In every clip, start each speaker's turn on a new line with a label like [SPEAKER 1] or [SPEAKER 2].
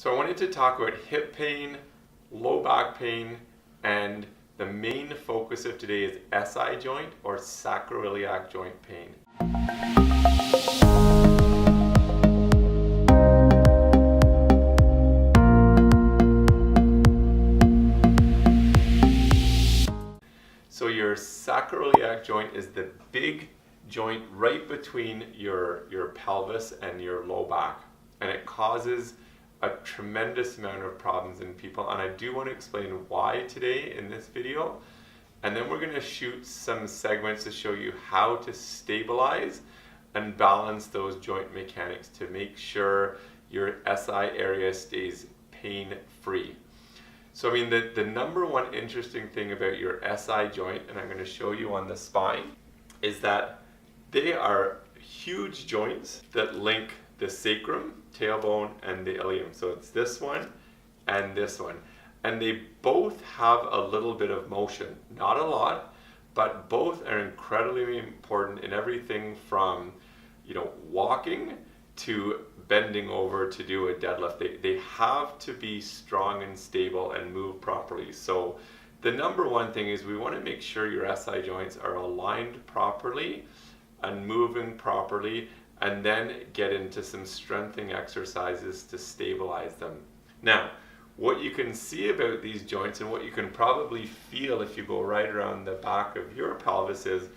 [SPEAKER 1] So I wanted to talk about hip pain, low back pain, and the main focus of today is SI joint or sacroiliac joint pain. So your sacroiliac joint is the big joint right between your pelvis and your low back, and it causes a tremendous amount of problems in people, and I do want to explain why today in this video, and then we're going to shoot some segments to show you how to stabilize and balance those joint mechanics to make sure your SI area stays pain-free. So I mean the number one interesting thing about your SI joint, and I'm going to show you on the spine, is that they are huge joints that link the sacrum, tailbone, and the ilium. So it's this one and this one. And they both have a little bit of motion. Not a lot, but both are incredibly important in everything from, walking to bending over to do a deadlift. They have to be strong and stable and move properly. So the number one thing is we want to make sure your SI joints are aligned properly and moving properly, and then get into some strengthening exercises to stabilize them. Now, what you can see about these joints and what you can probably feel if you go right around the back of your pelvis is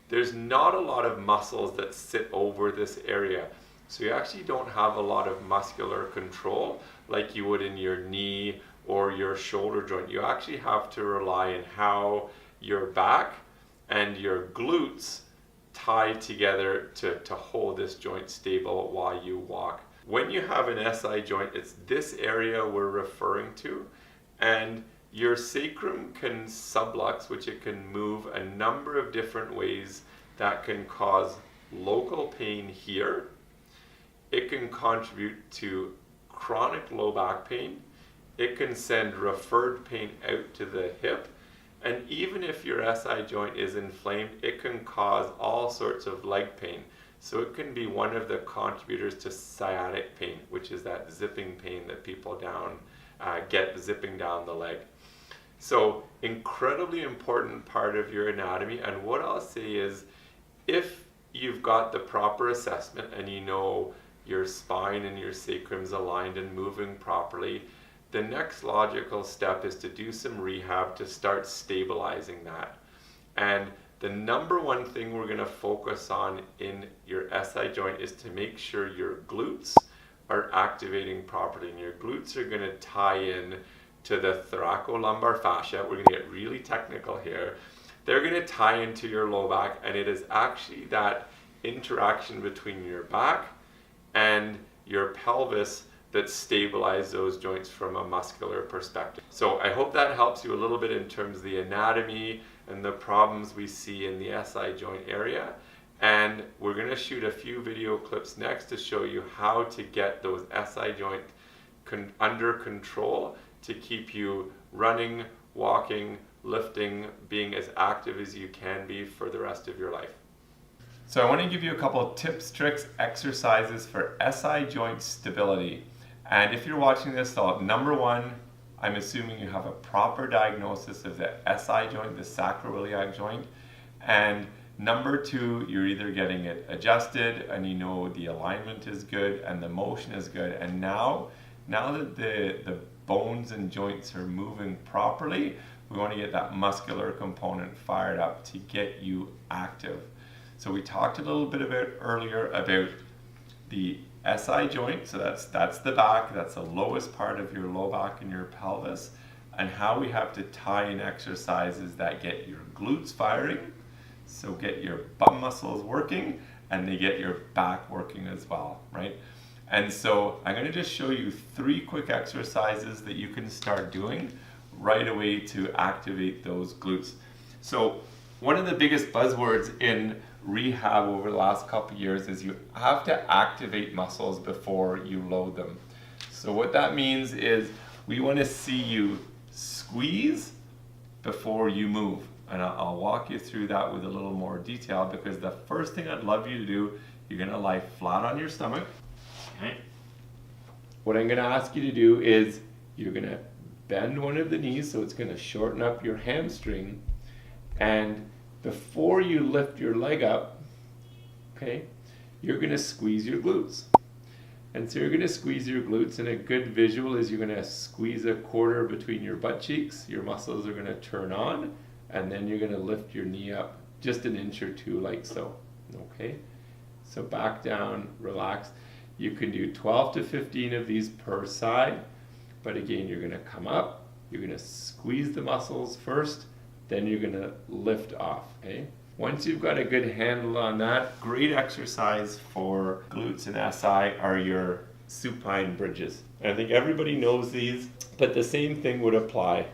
[SPEAKER 1] there's not a lot of muscles that sit over this area. So you actually don't have a lot of muscular control like you would in your knee or your shoulder joint. You actually have to rely on how your back and your glutes tie together to hold this joint stable while you walk. When you have an SI joint, it's this area we're referring to, and your sacrum can sublux, which it can move a number of different ways that can cause local pain here. It can contribute to chronic low back pain. It can send referred pain out to the hip. And even if your SI joint is inflamed, it can cause all sorts of leg pain. So it can be one of the contributors to sciatic pain, which is that zipping pain that people get zipping down the leg. So incredibly important part of your anatomy. And what I'll say is, if you've got the proper assessment and you know your spine and your sacrum's aligned and moving properly, the next logical step is to do some rehab to start stabilizing that. And the number one thing we're going to focus on in your SI joint is to make sure your glutes are activating properly. And your glutes are going to tie in to the thoracolumbar fascia. We're going to get really technical here. They're going to tie into your low back, and it is actually that interaction between your back and your pelvis that stabilize those joints from a muscular perspective. So I hope that helps you a little bit in terms of the anatomy and the problems we see in the SI joint area. And we're going to shoot a few video clips next to show you how to get those SI joint under control to keep you running, walking, lifting, being as active as you can be for the rest of your life. So I want to give you a couple of tips, tricks, exercises for SI joint stability. And if you're watching this, number one, I'm assuming you have a proper diagnosis of the SI joint, the sacroiliac joint. And number two, you're either getting it adjusted and you know the alignment is good and the motion is good. And now that the bones and joints are moving properly, we want to get that muscular component fired up to get you active. So we talked a little bit earlier about the SI joint, so that's the back, that's the lowest part of your low back and your pelvis, and how we have to tie in exercises that get your glutes firing, so get your bum muscles working, and they get your back working as well, right? And so I'm going to just show you 3 quick exercises that you can start doing right away to activate those glutes. So one of the biggest buzzwords in rehab over the last couple of years is you have to activate muscles before you load them. So what that means is we want to see you squeeze before you move. And I'll walk you through that with a little more detail, because the first thing I'd love you to do, you're going to lie flat on your stomach. Okay. what I'm going to ask you to do is you're going to bend one of the knees, so it's going to shorten up your hamstring. And before you lift your leg up, okay, you're going to squeeze your glutes. And so you're going to squeeze your glutes, and a good visual is you're going to squeeze a quarter between your butt cheeks. Your muscles are going to turn on, and then you're going to lift your knee up just an inch or two like so. Okay, so back down, relax. You can do 12 to 15 of these per side, but again, you're going to come up, you're going to squeeze the muscles first, then you're going to lift off. Okay, once you've got a good handle on that, great exercise for glutes and SI are your supine bridges. And I think everybody knows these, but the same thing would apply.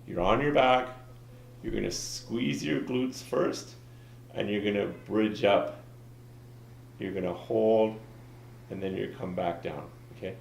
[SPEAKER 1] You're on your back, you're going to squeeze your glutes first, and you're going to bridge up. You're going to hold, and then you come back down. Okay,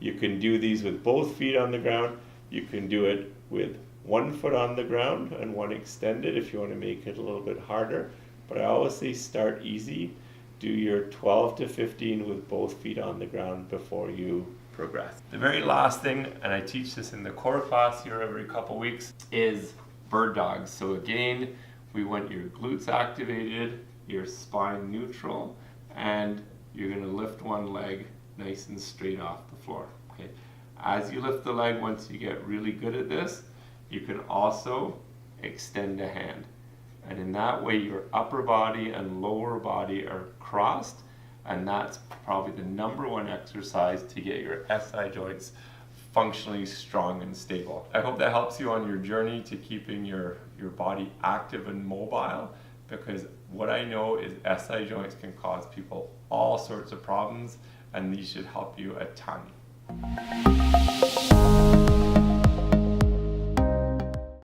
[SPEAKER 1] you can do these with both feet on the ground. You can do it with one foot on the ground and one extended if you want to make it a little bit harder. But I always say start easy. Do your 12 to 15 with both feet on the ground before you progress. The very last thing, and I teach this in the core class here every couple weeks, is bird dogs. So again, we want your glutes activated, your spine neutral, and you're going to lift one leg nice and straight off the floor. Okay. As you lift the leg, once you get really good at this, you can also extend a hand. And in that way, your upper body and lower body are crossed, and that's probably the number one exercise to get your SI joints functionally strong and stable. I hope that helps you on your journey to keeping your body active and mobile, because what I know is SI joints can cause people all sorts of problems, and these should help you a ton.